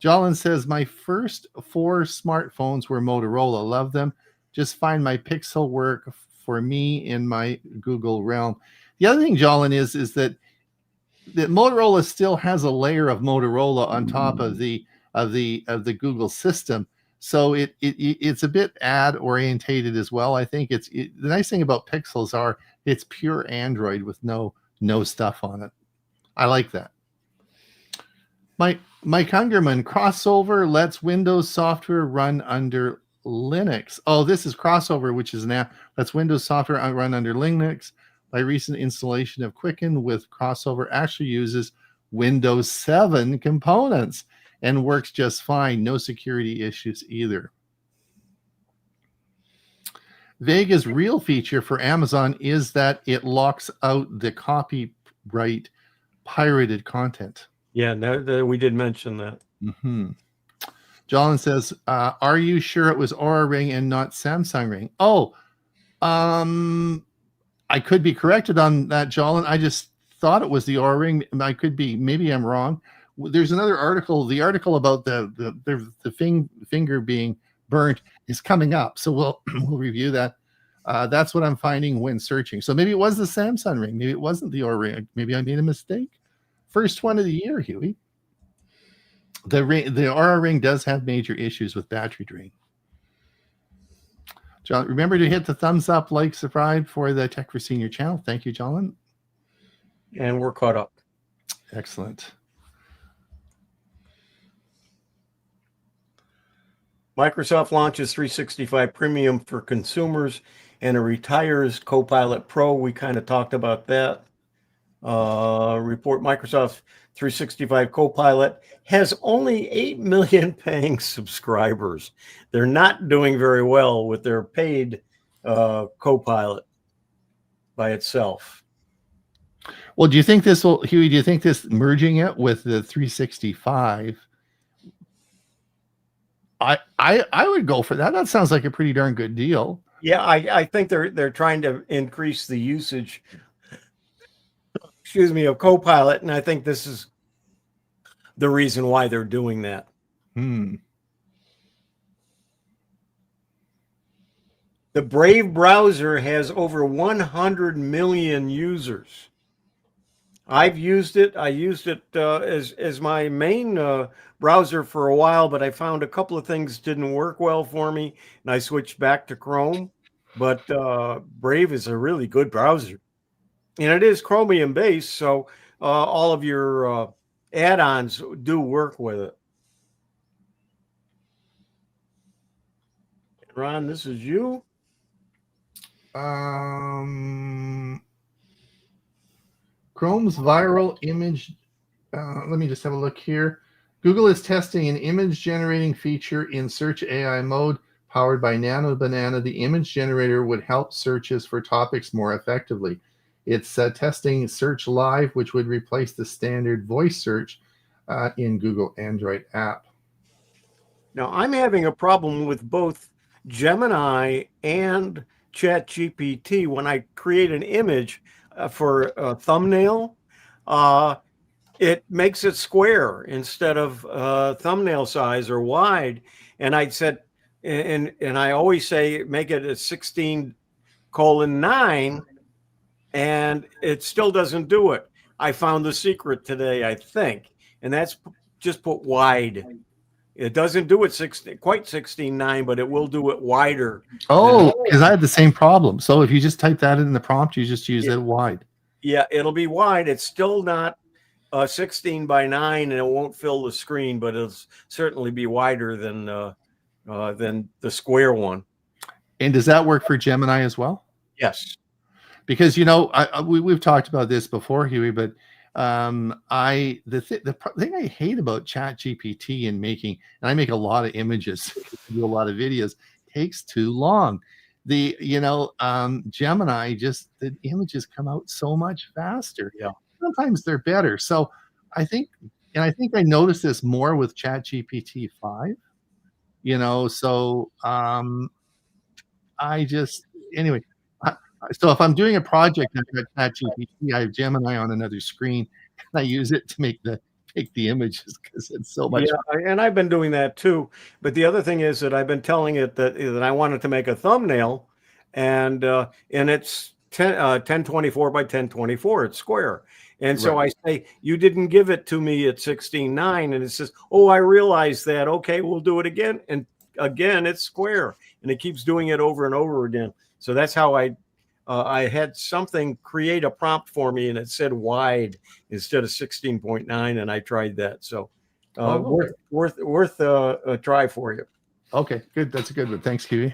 Jolyn says, my first 4 smartphones were Motorola. Love them. Just find my Pixel work for me in my Google realm. The other thing, Jolyn, is that Motorola still has a layer of Motorola on top of the Google system. So it's a bit ad orientated as well. I think the nice thing about Pixels are it's pure Android with no stuff on it. I like that. Mike Hungerman, crossover lets Windows software run under Linux. Oh, this is crossover, which is an app lets Windows software run under Linux. My recent installation of Quicken with crossover actually uses Windows 7 components and works just fine. No security issues either. Vega's real feature for Amazon is that it locks out the copyright pirated content. Yeah, we did mention that. Mm-hmm. Jolyn says, are you sure it was Aura Ring and not Samsung Ring? Oh, I could be corrected on that, Jolyn. I just thought it was the Aura Ring. I could be, maybe I'm wrong. There's another article. The article about the finger being burnt is coming up, so we'll review that. That's what I'm finding when searching. So maybe it was the Samsung Ring. Maybe it wasn't the Aura Ring. Maybe I made a mistake. First one of the year, Huey. The Aura Ring does have major issues with battery drain. John, remember to hit the thumbs up, like, subscribe for the Tech for Senior channel. Thank you, Jolyn. And we're caught up. Excellent. Microsoft launches 365 Premium for consumers and it retires Copilot Pro. We kind of talked about that. Report Microsoft 365 Copilot has only 8 million paying subscribers. They're not doing very well with their paid Copilot by itself. Well, do you think this will, Huey, do you think this merging it with the 365? I would go for that. That sounds like a pretty darn good deal. Yeah, I think they're trying to increase the usage, of Copilot, and I think this is the reason why they're doing that. The Brave browser has over 100 million users. I've used it. I used it as my main browser for a while, but I found a couple of things didn't work well for me, and I switched back to Chrome. But Brave is a really good browser, and it is Chromium based, so all of your add-ons do work with it. Ron, this is you. Chrome's viral image. Let me just have a look here. Google is testing an image generating feature in Search AI mode powered by Nano Banana. The image generator would help searches for topics more effectively. It's testing Search Live, which would replace the standard voice search in Google Android app. Now, I'm having a problem with both Gemini and ChatGPT. When I create an image for a thumbnail, it makes it square instead of thumbnail size or wide. And I said, and I always say, make it a 16:9, and it still doesn't do it. I found the secret today, I think, and that's just put wide. It doesn't do it quite 16:9, but it will do it wider. Oh, because I had the same problem. So if you just type that in the prompt, you just use it wide. Yeah, it'll be wide. It's still not 16:9, and it won't fill the screen, but it'll certainly be wider than the square one. And does that work for Gemini as well? Yes. Because we've talked about this before, Huey, but the thing I hate about ChatGPT and I make a lot of images, do a lot of videos, takes too long. Gemini, just the images come out so much faster. Yeah. Sometimes they're better. So I think I noticed this more with ChatGPT 5. So if I'm doing a project and I've got ChatGPT, I have Gemini on another screen, and I use it to make the images because it's so much. Yeah, and I've been doing that too. But the other thing is that I've been telling it that I wanted to make a thumbnail, and it's 1024 by 1024. It's square. And so I say, you didn't give it to me at 16:9, and it says, oh, I realized that. Okay, we'll do it again. And again, it's square, and it keeps doing it over and over again. So that's how I had something create a prompt for me, and it said wide instead of 16:9, and I tried that. So worth a try for you. Okay, good. That's a good one. Thanks, Huey.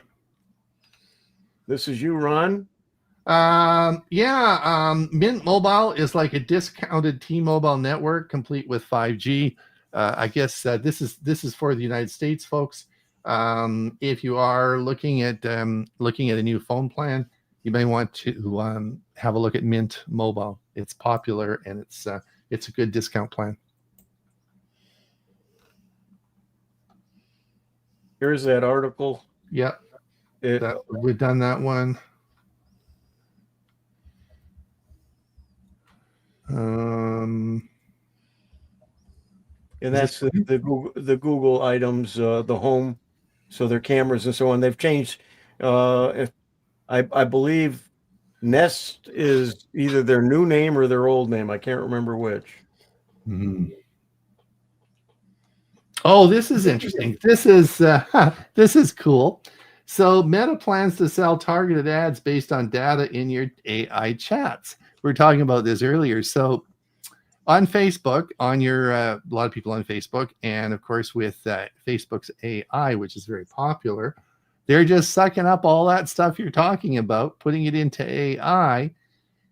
This is you, Ron. Mint Mobile is like a discounted T-Mobile network complete with 5G. I guess this is for the United States, folks. If you are looking at a new phone plan, you may want to have a look at Mint Mobile. It's popular, and it's a good discount plan. Here's that article. Yep. We've done that one. And that's the Google items, the home, so their cameras and so on. They've changed. I believe Nest is either their new name or their old name. I can't remember which. Mm-hmm. Oh, this is interesting. This is cool. So Meta plans to sell targeted ads based on data in your AI chats. We were talking about this earlier. So on Facebook, on your a lot of people on Facebook, and of course with Facebook's AI, which is very popular, they're just sucking up all that stuff you're talking about, putting it into AI,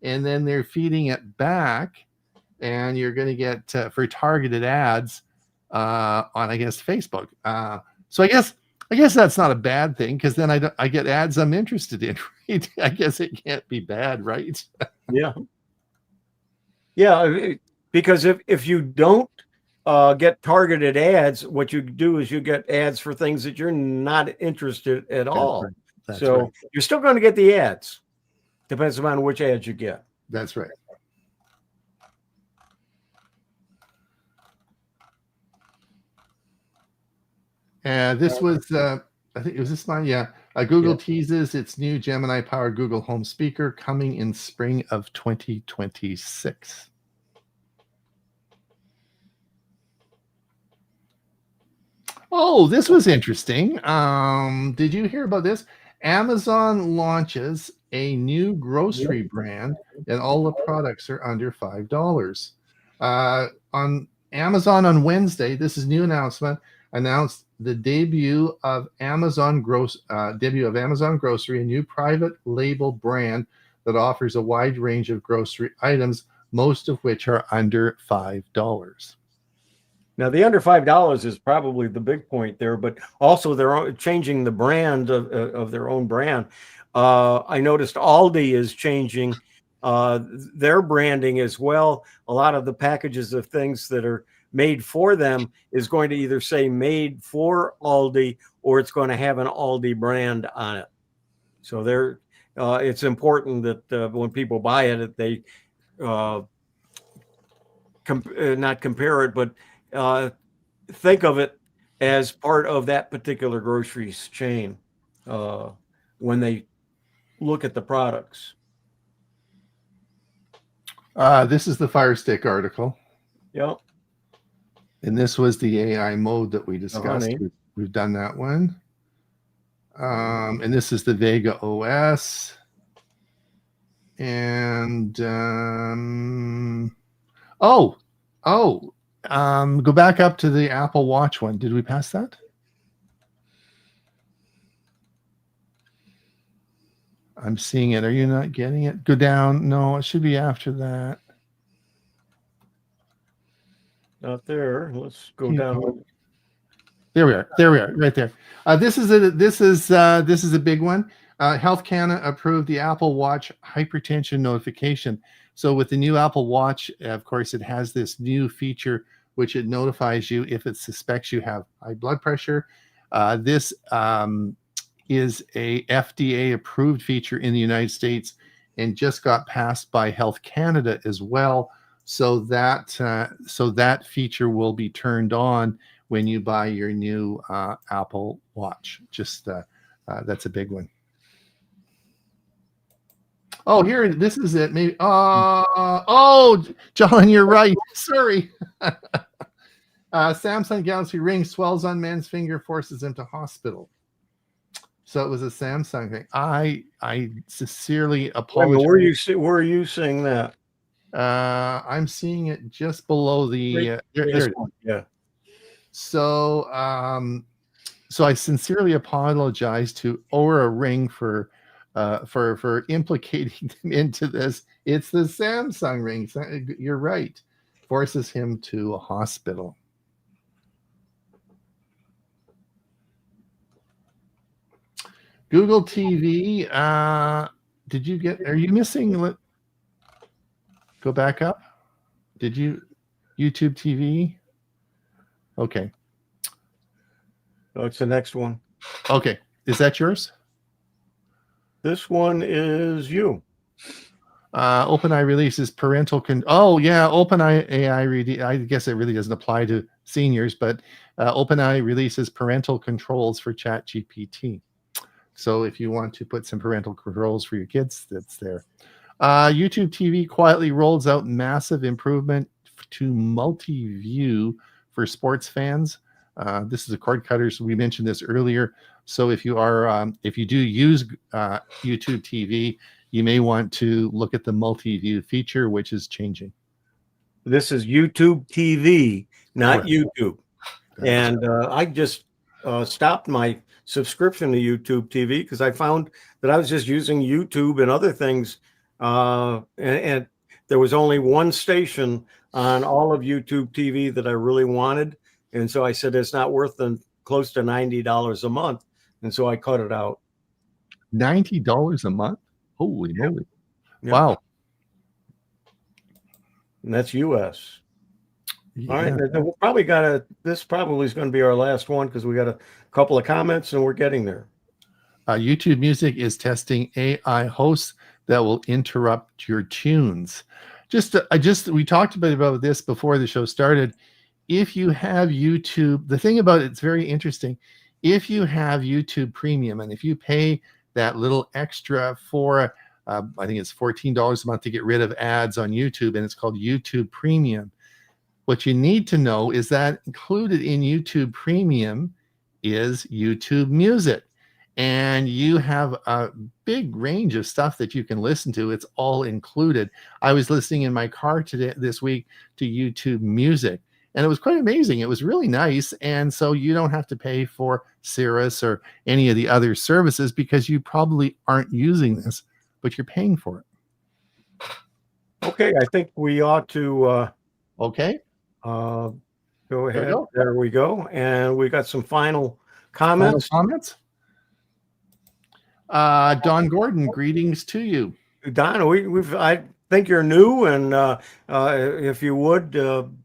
and then they're feeding it back, and you're going to get for targeted ads on, I guess, Facebook. So I guess that's not a bad thing, because then I get ads I'm interested in. Right? I guess it can't be bad, right? Yeah. Because if you don't get targeted ads, what you do is you get ads for things that you're not interested at all. Right. That's so right. You're still going to get the ads. Depends upon which ads you get. That's right. This was, I think it was this one. Yeah. Google teases its new Gemini-powered Google Home speaker coming in spring of 2026. Oh, this was interesting. Did you hear about this? Amazon launches a new grocery brand, and all the products are under $5. On Amazon on Wednesday, this is new announcement, announced the debut of Amazon Grocery, a new private label brand that offers a wide range of grocery items, most of which are under $5. Now, the under $5 is probably the big point there, but also they're changing the brand of their own brand. I noticed Aldi is changing their branding as well. A lot of the packages of things that are made for them is going to either say made for Aldi or it's going to have an Aldi brand on it. So it's important that when people buy it, that they not compare it, but think of it as part of that particular grocery chain when they look at the products. This is the Fire Stick article. Yep. And this was the AI mode that we discussed. Honey. We've done that one. And this is the Vega OS. And go back up to the Apple Watch one. Did we pass that? I'm seeing it. Are you not getting it? Go down. No, it should be after that. Not there. Let's go down. There we are. There we are. Right there. This is a big one. Health Canada approved the Apple Watch hypertension notification. So with the new Apple Watch, of course, it has this new feature which it notifies you if it suspects you have high blood pressure. This is a FDA approved feature in the United States and just got passed by Health Canada as well. So that feature will be turned on when you buy your new Apple Watch. Just that's a big one. Oh, here, this is it. Maybe. Oh, John, you're right. Sorry. Samsung Galaxy Ring swells on man's finger, forces him to hospital. So it was a Samsung thing. I sincerely apologize. Where are you seeing that? I'm seeing it just below the. Yeah. So I sincerely apologize to Oura Ring for implicating them into this. It's the Samsung Ring. You're right. Forces him to a hospital. Google TV. Are you missing? Go back up. Did you? YouTube TV. Okay. No, it's the next one. Okay. Is that yours? This one is you. OpenAI releases parental OpenAI I guess it really doesn't apply to seniors, but OpenAI releases parental controls for ChatGPT. So if you want to put some parental controls for your kids, that's there. YouTube TV quietly rolls out massive improvement to multi-view for sports fans. This is a cord cutter, so we mentioned this earlier. So if you do use YouTube TV, you may want to look at the multi-view feature, which is changing. This is YouTube TV, not Correct. YouTube. And I just stopped my subscription to YouTube TV because I found that I was just using YouTube and other things. And there was only one station on all of YouTube TV that I really wanted. And so I said, it's not worth close to $90 a month. And so I cut it out. $90 a month? Holy moly. Yep. Wow. And that's US. Yeah. All right. We'll probably this probably is going to be our last one because we got a couple of comments and we're getting there. YouTube Music is testing AI hosts that will interrupt your tunes. We talked a bit about this before the show started. If you have YouTube, the thing about it's very interesting. If you have YouTube Premium and if you pay that little extra for, I think it's $14 a month to get rid of ads on YouTube, and it's called YouTube Premium. What you need to know is that included in YouTube Premium is YouTube Music. And you have a big range of stuff that you can listen to. It's all included. I was listening in my car this week to YouTube Music, and it was quite amazing. It was really nice. And so you don't have to pay for Cirrus or any of the other services because you probably aren't using this, but you're paying for it. Okay, I think we ought to Okay. Go There we ahead. go. There we go. And we got some final Final comments. comments. Don Gordon, greetings to you. Don, I think you're new, and if you would,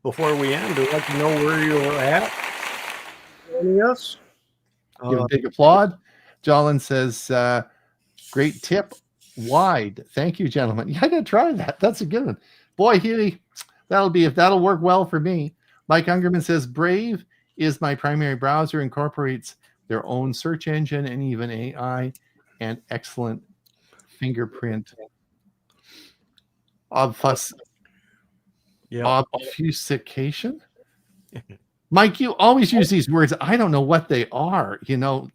before we end, I'd like to know where you're at. Yes. Give a big applaud. Jolin says, great tip. Wide. Thank you, gentlemen. Yeah, I gotta try that. That's a good one. Boy, Huey, that'll work well for me. Mike Ungerman says, Brave is my primary browser, incorporates their own search engine and even AI, and excellent fingerprint obfuscation. Mike, you always use these words. I don't know what they are.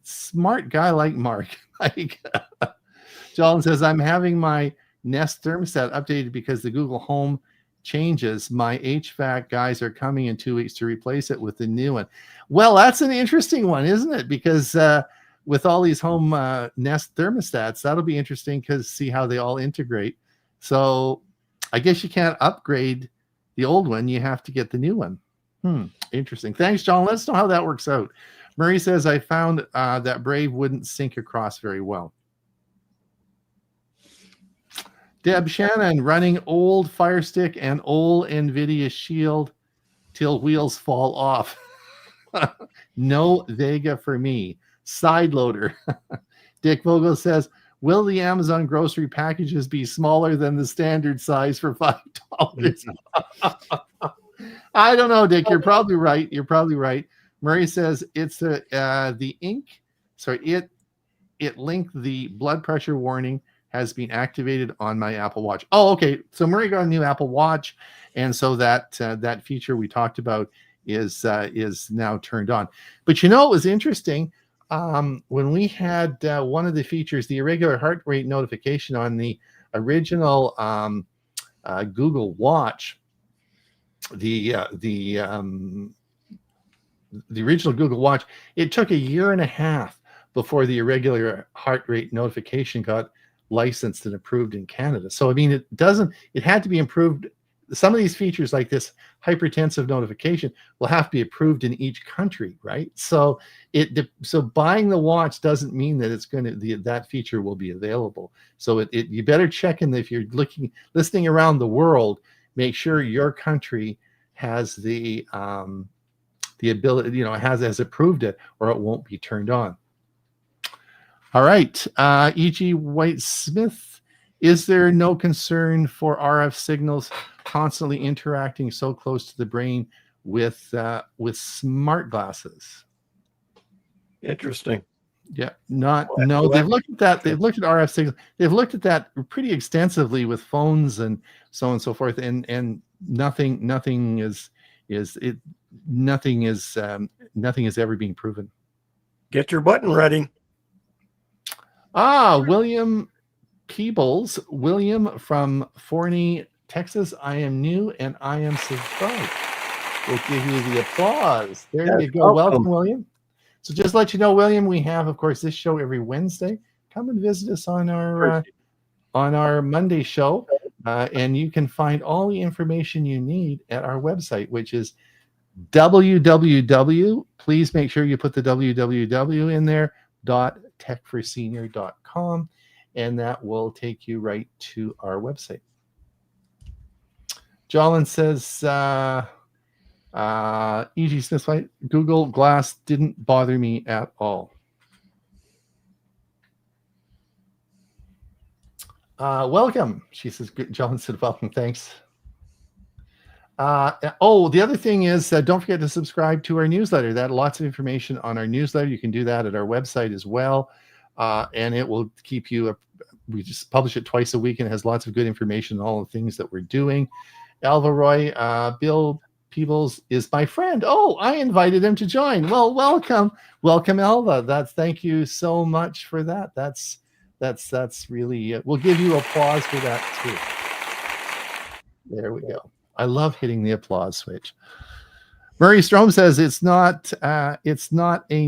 Smart guy like Mark. Mike. Jolin says, I'm having my Nest thermostat updated because the Google Home changes. My HVAC guys are coming in 2 weeks to replace it with the new one. Well, that's an interesting one, isn't it? Because with all these home Nest thermostats, that'll be interesting because see how they all integrate. So I guess you can't upgrade the old one. You have to get the new one. Interesting. Thanks, John. Let us know how that works out. Murray says, I found that Brave wouldn't sync across very well. Deb Shannon, running old Fire Stick and old NVIDIA Shield till wheels fall off. No Vega for me. Side loader. Dick Vogel says, will the Amazon grocery packages be smaller than the standard size for $5? I don't know, Dick. You're probably right. Murray says it's the ink. So it linked the blood pressure warning has been activated on my Apple Watch. Oh, okay. So Murray got a new Apple Watch, and so that feature we talked about is now turned on. But it was interesting when we had one of the features, the irregular heart rate notification on the original Google Watch. The original Google Watch, it took 1.5 years before the irregular heart rate notification got licensed and approved in Canada. So it had to be improved. Some of these features like this hypertensive notification will have to be approved in each country, right? So buying the watch doesn't mean that it's that feature will be available. So you better check in if you're listening around the world. Make sure your country has the ability, has approved it, or it won't be turned on. All right, E.G. White Smith, is there no concern for RF signals constantly interacting so close to the brain with smart glasses? Interesting. Yeah, no. They've looked at that. They've looked at RF signals. They've looked at that pretty extensively with phones and so on and so forth. And nothing is ever being proven. Get your button ready. William Peebles. William from Forney, Texas. I am new and I am subscribed. We'll give you the applause. There you go. Welcome, William. So just to let you know, William, we have, of course, this show every Wednesday. Come and visit us on our Monday show, and you can find all the information you need at our website, which is www. Please make sure you put the www in there. .techforsenior.com, and that will take you right to our website. Jolin says, E.G. Smith, Google Glass didn't bother me at all. Welcome, she says. Jolin said, welcome, thanks. The other thing is, don't forget to subscribe to our newsletter. That lots of information on our newsletter. You can do that at our website as well, and it will keep you up. We just publish it twice a week, and it has lots of good information on all the things that we're doing. Alva Roy, Bill Peebles is my friend. Oh, I invited him to join. Well, welcome, Alva. Thank you so much for that. That's really. We'll give you applause for that too. There we go. I love hitting the applause switch. Murray Strom says it's not a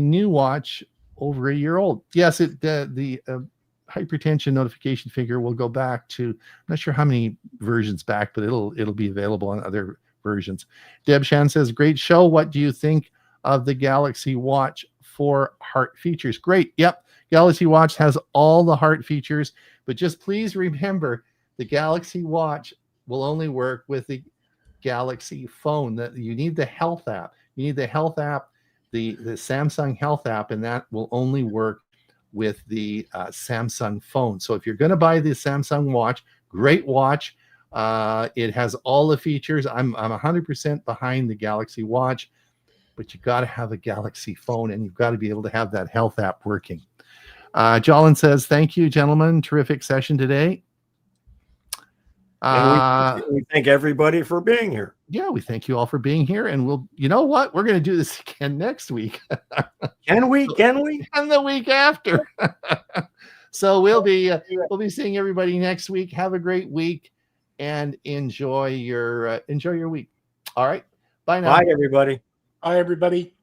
new watch, over 1 year old. Yes, the hypertension notification figure will go back to, I'm not sure how many versions back, but it'll be available on other versions. Deb Shan says, great show. What do you think of the Galaxy Watch 4 heart features? Great. Yep. Galaxy Watch has all the heart features, but just please remember the Galaxy Watch will only work with the Galaxy phone. That you need the health app. You need the health app, the Samsung Health app, and that will only work with the Samsung phone. So if you're going to buy the Samsung watch, great watch. It has all the features. I'm 100% behind the Galaxy Watch, but you got to have a Galaxy phone, and you've got to be able to have that health app working. Jolin says, thank you, gentlemen. Terrific session today. And we thank everybody for being here. Yeah, we thank you all for being here. And you know what? We're going to do this again next week. Can we? And the week after. So we'll be seeing everybody next week. Have a great week and enjoy your week. All right. Bye now. Bye, everybody. Hi, everybody.